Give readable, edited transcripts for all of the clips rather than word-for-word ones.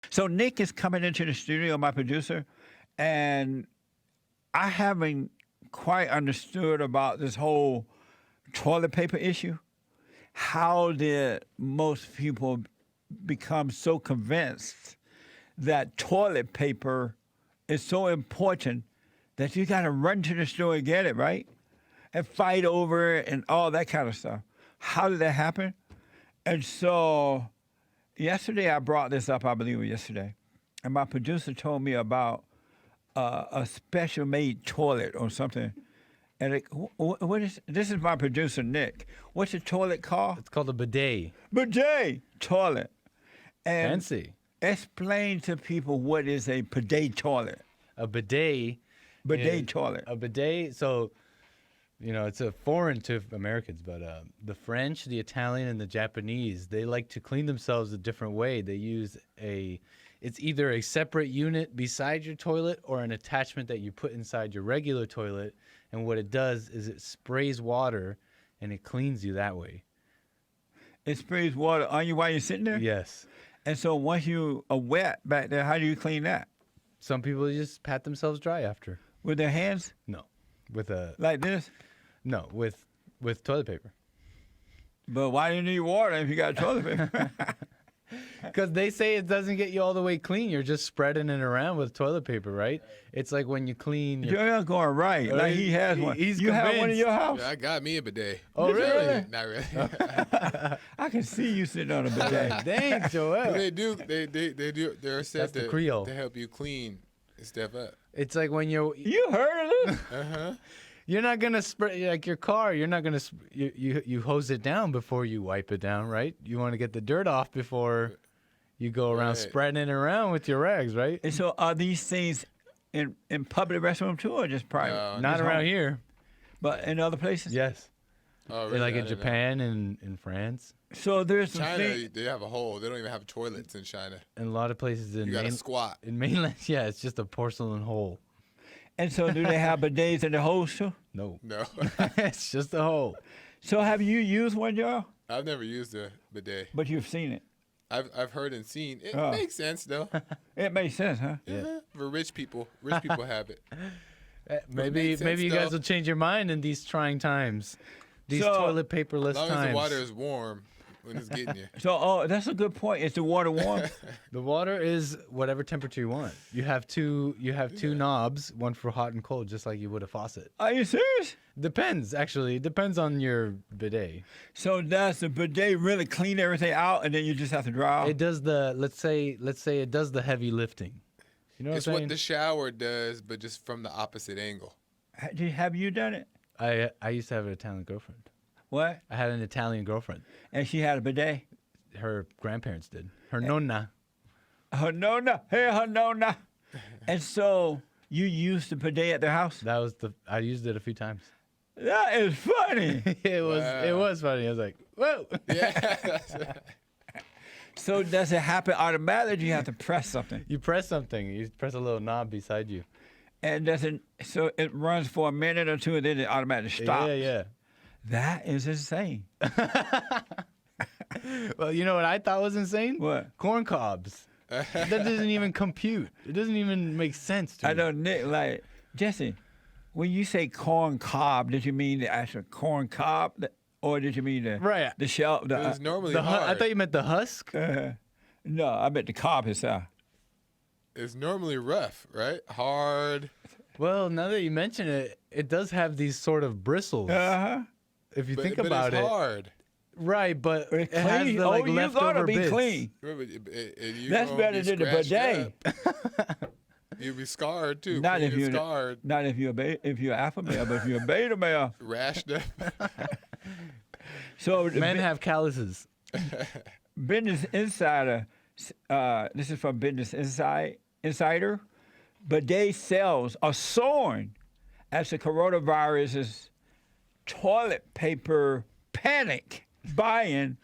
So Nick is coming into the studio, my producer, and I haven't quite understood about this whole toilet paper issue. How did most people become so convinced that toilet paper is so important that you got to run to the store and get it, right? And fight over it and all that kind of stuff. How did that happen? And so yesterday I brought this up, I believe it was yesterday, and my producer told me about a special made toilet or something. And what is this? Is my producer Nick? What's the toilet called? It's called a bidet. Bidet toilet. And Fancy. explain to people what is a bidet toilet. A bidet. Bidet toilet. A bidet. So, it's a foreign to Americans, but the French, the Italian, and the Japanese, they like to clean themselves a different way. They use it's either a separate unit beside your toilet or an attachment that you put inside your regular toilet. And what it does is it sprays water and it cleans you that way. It sprays water on you while you're sitting there? Yes. And so once you are wet back there, how do you clean that? Some people just pat themselves dry after. With their hands? No. With a Like this? No, with toilet paper. But why do you need water if you got toilet paper? Because they say it doesn't get you all the way clean. You're just spreading it around with toilet paper, right? It's like when you clean your... You're not going right. Like he has one. He's you have one in convinced. your house? Yeah, I got me a bidet. Oh, really? Not really. I can see you sitting on a bidet. Dang, Joel. They do. They do. They're set That's the Creole. to help you clean and step up. It's like when you're... You heard of this? Uh-huh. You're not going to spray... Like your car, you're not going to... You hose it down before you wipe it down, right? You want to get the dirt off before... You go around spreading it around with your rags, right? And so are these things in public restroom too or just private? No, Not Just around home? here. But in other places? Yes. Oh, really? Like I in didn't know. Japan and in France. So there's some China, things. they have a hole. They don't even have toilets in China. And a lot of places in You got to squat. in mainland, yeah, it's just a porcelain hole. And so do they have bidets in the holes too? No. No, It's just a hole. So have you used one, Joe? I've never used a bidet. But you've seen it. I've heard and seen. It Oh. makes sense though. It makes sense, huh? Yeah. For rich people have it. Maybe makes sense, you guys though. will change your mind in these trying times. These So- toilet paperless As long times. as the water is warm when it's getting you. So, that's a good point. Is the water warm? The water is whatever temperature you want. You have two knobs, one for hot and cold, just like you would a faucet. Are you serious? Depends, actually. It depends on your bidet. So does the bidet really clean everything out and then you just have to dry off? It does let's say it does the heavy lifting. You know what It's I'm what saying? the shower does, but just from the opposite angle. Have you done it? I used to have an Italian girlfriend. What? I had an Italian girlfriend. And she had a bidet? Her grandparents did. Her nonna. Her nonna. Hey, her nonna. And so you used the bidet at their house? I used it a few times. That is funny. It was funny. I was like, whoa. Yeah. So does it happen automatically or do you have to press something? You press something. You press a little knob beside you. And so it runs for a minute or two and then it automatically stops? Yeah. That is insane. Well, you know what I thought was insane? What? Corn cobs. That doesn't even compute. It doesn't even make sense to me. I know, Nick, like, Jesse, when you say corn cob, did you mean the actual corn cob? Or did you mean Right. the shell? It's normally I hard. thought you meant the husk. No, I meant the cob itself. It's normally rough, right? Hard. Well, now that you mention it, it does have these sort of bristles. Uh-huh. If you But, think but about it's it. hard. Right, but It's it has clean. the like you leftover gotta be bits. clean. Remember, you That's gonna better be than the scratched bidet. up. You'll be scarred too. Not clean if and you're scarred, not if you're alpha male, but if you're a beta male. rashed up. So Men have calluses. Business Insider, this is from Business Insider, bidet sales are soaring as the coronavirus's toilet paper panic buying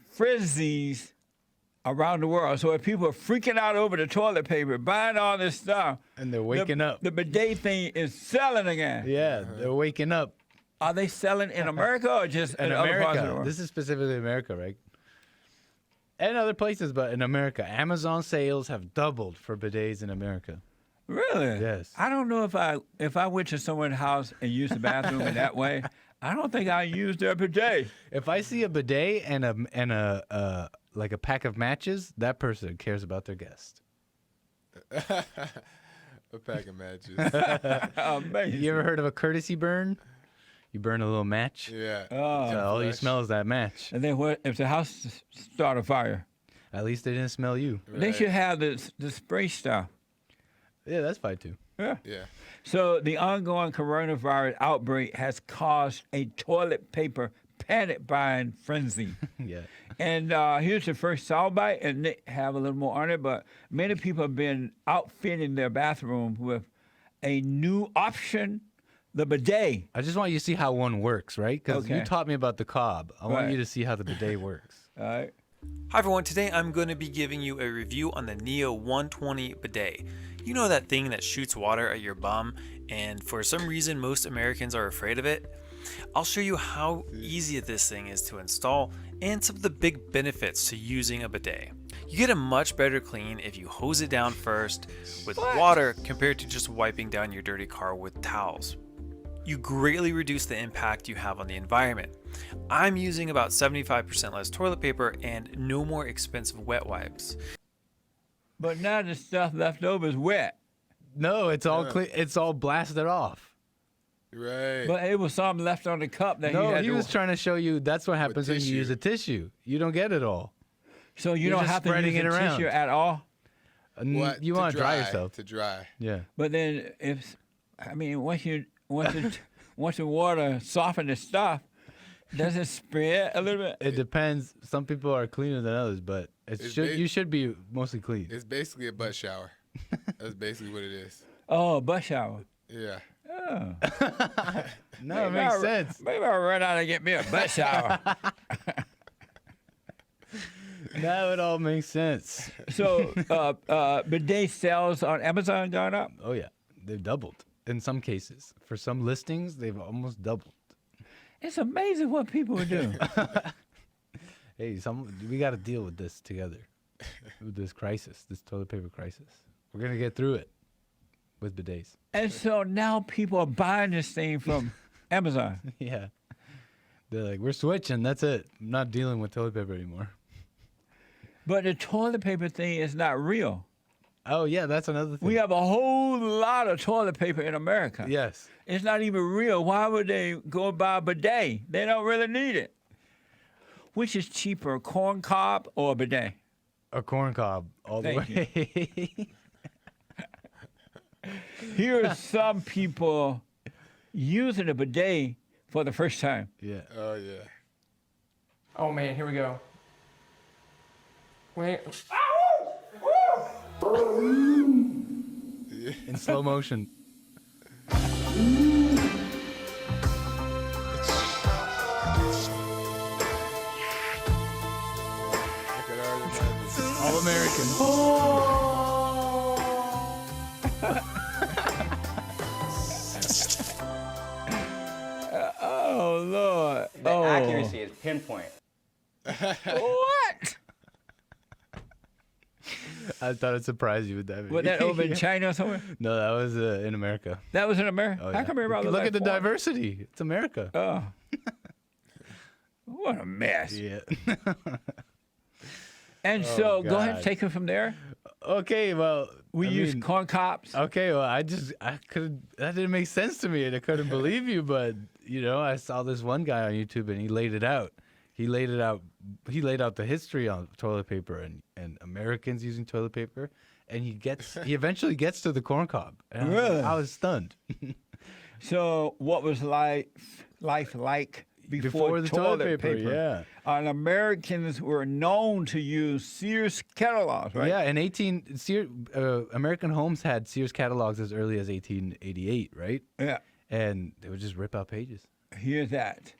frenzies around the world. So if people are freaking out over the toilet paper, buying all this stuff, And they're waking up. the bidet thing is selling again. Yeah, they're waking up. Are they selling in America or just in In other parts of the America. world? This is specifically America, right? and other places, but in America, Amazon sales have doubled for bidets in America. Really? Yes. I don't know if I went to someone's house and used the bathroom in that way. I don't think I used their bidet. If I see a bidet and a like a pack of matches, that person cares about their guest. A pack of matches. Amazing. You ever heard of a courtesy burn? You burn a little match. Yeah. Oh. So all you Flesh. smell is that match. And then what if the house start a fire? At least they didn't smell you. They Right. should have the spray stuff. Yeah, that's fine too. Yeah. Yeah. So the ongoing coronavirus outbreak has caused a toilet paper panic buying frenzy. Yeah. And here's the first soundbite, and they have a little more on it, but many people have been outfitting their bathroom with a new option, the bidet. I just want you to see how one works, right? Because you Okay. taught me about the cob. I want Right. you to see how the bidet works. All right. Hi everyone, today I'm going to be giving you a review on the Neo 120 bidet. You know that thing that shoots water at your bum, and for some reason most Americans are afraid of it? I'll show you how easy this thing is to install and some of the big benefits to using a bidet. You get a much better clean if you hose it down first with water compared to just wiping down your dirty car with towels. You greatly reduce the impact you have on the environment. I'm using about 75% less toilet paper and no more expensive wet wipes. But now the stuff left over is wet. No, it's all Yeah. clean. It's all blasted off. Right. But it was some left on the cup that No, had he to, was trying to show you that's what happens when you tissue. use a tissue. You don't get it all. so you you're don't just have to spreading use it the around. tissue at all. What? You To want to dry yourself. To dry. Yeah. But then once the water softens the stuff, does it spread a little bit? It depends. Some people are cleaner than others, but you should be mostly clean. It's basically a butt shower. That's basically what it is. Oh, butt shower. Yeah. Oh. No, it makes sense. Maybe I'll run out and get me a butt shower. Now it all makes sense. So, bidet sales on Amazon gone up? Oh yeah, they've doubled in some cases. For some listings, they've almost doubled. It's amazing what people do. Hey, we got to deal with this together, with this crisis, this toilet paper crisis. We're gonna get through it with bidets. And so now people are buying this thing from Amazon. Yeah, they're like, we're switching. That's it. I'm not dealing with toilet paper anymore. But the toilet paper thing is not real. Oh yeah, that's another thing. We have a whole lot of toilet paper in America. Yes. It's not even real. Why would they go buy a bidet? They don't really need it. Which is cheaper, corn cob or a bidet? A corn cob all the Thank you. way. Here are some people using a bidet for the first time. Yeah. Oh yeah. Oh man, here we go. Wait. In slow motion. I could already imagine. All American. Oh, Lord. The Oh. accuracy is pinpoint. What? I thought I'd surprise you with that. Was that over in China or somewhere? No, that was in America. That was in America? Oh, How yeah. come everybody Look like at the foreign? diversity. It's America. Oh. What a mess. Yeah. And so go ahead and God. take it from there. Okay, well, We I use mean, corn cobs. Okay, well, I couldn't. That didn't make sense to me, and I couldn't believe you. But I saw this one guy on YouTube, and he laid it out. He laid out the history on toilet paper and Americans using toilet paper, and he eventually gets to the corn cob. And Really? I was stunned. So what was life like before the toilet paper? yeah. And Americans were known to use Sears catalogs, right? Yeah, in American homes had Sears catalogs as early as 1888, right? Yeah. And they would just rip out pages. Here's that.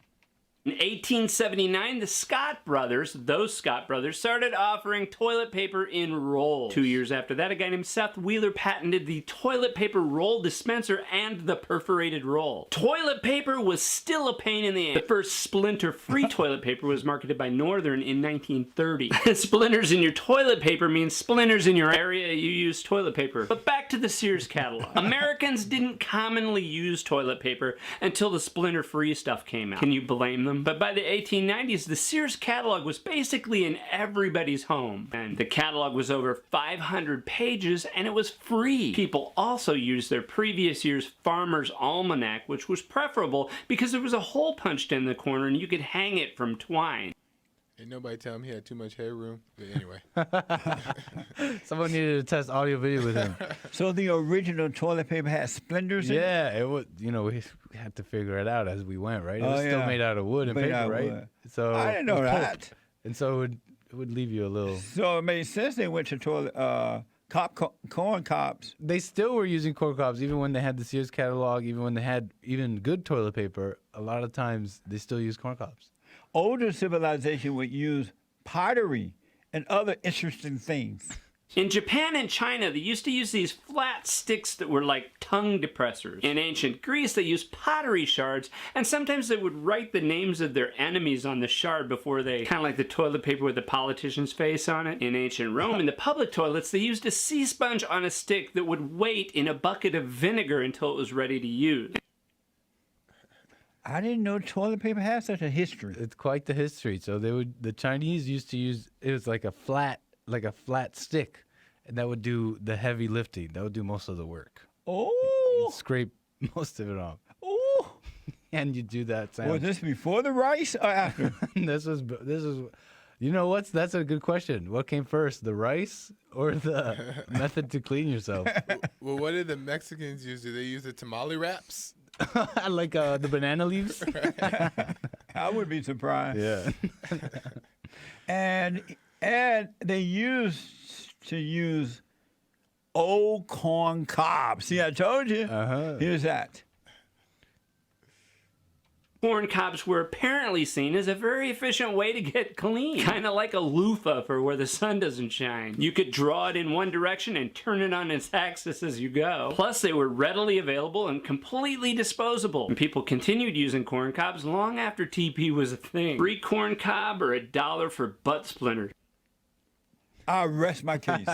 In 1879, the Scott brothers, those Scott brothers, started offering toilet paper in rolls. 2 years after that, a guy named Seth Wheeler patented the toilet paper roll dispenser and the perforated roll. Toilet paper was still a pain in the ass. The first splinter-free toilet paper was marketed by Northern in 1930. Splinters in your toilet paper means splinters in your area you use toilet paper. But back to the Sears catalog. Americans didn't commonly use toilet paper until the splinter-free stuff came out. Can you blame them? But by the 1890s, the Sears catalog was basically in everybody's home. And the catalog was over 500 pages, and it was free. People also used their previous year's Farmer's Almanac, which was preferable because there was a hole punched in the corner and you could hang it from twine. Ain't nobody tell him he had too much headroom. But anyway. Someone needed to test audio video with him. So the original toilet paper had splinters in it? Yeah, it was. You know, we had to figure it out as we went, right? It was still made out of wood and Made paper, out of right? wood. So I didn't know it was that. pulp. And so it would leave you a little. So it made sense they went to toilet corn cobs. They still were using corn cobs even when they had the Sears catalog, even when they had even good toilet paper. A lot of times they still use corn cobs. Older civilization would use pottery and other interesting things. In Japan and China, they used to use these flat sticks that were like tongue depressors. In ancient Greece, they used pottery shards, and sometimes they would write the names of their enemies on the shard before they, kind of like the toilet paper with the politician's face on it. In ancient Rome, in the public toilets, they used a sea sponge on a stick that would wait in a bucket of vinegar until it was ready to use. I didn't know toilet paper had such a history. It's quite the history. So the Chinese used to use, it was like a flat stick, and that would do the heavy lifting. That would do most of the work. Oh, You'd scrape most of it off. oh. And you do that sound. Was this before the rice or after? this was, you know what's, that's a good question. What came first, the rice or the method to clean yourself? Well, what did the Mexicans use? Do they use the tamale wraps? Like the banana leaves? I would be surprised. Yeah. And they used to use old corn cobs. See, I told you. Uh-huh. Here's that. Corn cobs were apparently seen as a very efficient way to get clean. Kind of like a loofah for where the sun doesn't shine. You could draw it in one direction and turn it on its axis as you go. Plus, they were readily available and completely disposable. And people continued using corn cobs long after TP was a thing. Free corn cob or $1 for butt splinters. I rest my case.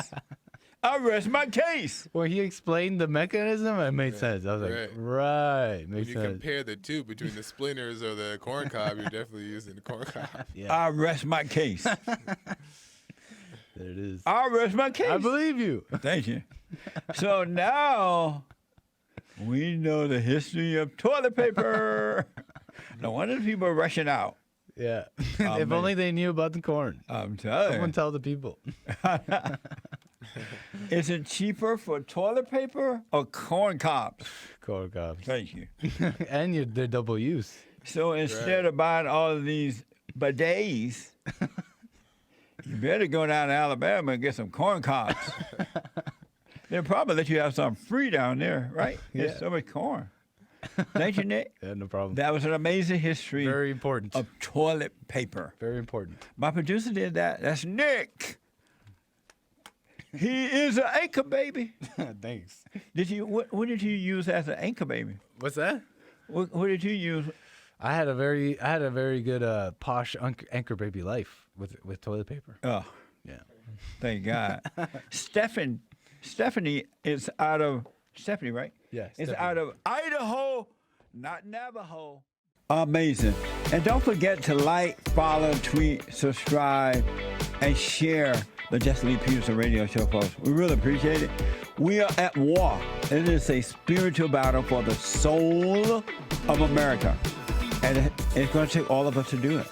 I rest my case. When he explained the mechanism, it made sense. I was like, right, When makes you sense. compare the two between the splinters or the corn cob, you're definitely using the corn cob. Yeah, I rest my case. there it is. I rest my case. I believe you. Thank you. So now we know the history of toilet paper. No wonder people are rushing out. Yeah. Oh, if man. only they knew about the corn. I'm telling Someone you. tell the people. Is it cheaper for toilet paper or corn cobs? Corn cobs. Thank you. And they're double use. So instead of buying all of these bidets, you better go down to Alabama and get some corn cobs. They'll probably let you have some free down there, right? There's Yeah. so much corn. Thank you, Nick. Yeah, no problem. That was an amazing history Very important. of toilet paper. Very important. My producer did that. That's Nick. He is an anchor baby. Thanks. Did you? What did you use as an anchor baby? What's that? What did you use? I had a very good posh anchor baby life with toilet paper. Oh, Yeah. thank God. Stephanie is out of Stephanie, right? Yeah, It's Stephanie. out of Idaho, not Navajo. Amazing. And don't forget to like, follow, tweet, subscribe, and share the Jesse Lee Peterson radio show, folks. We really appreciate it. We are at war. It is a spiritual battle for the soul of America. And it's going to take all of us to do it.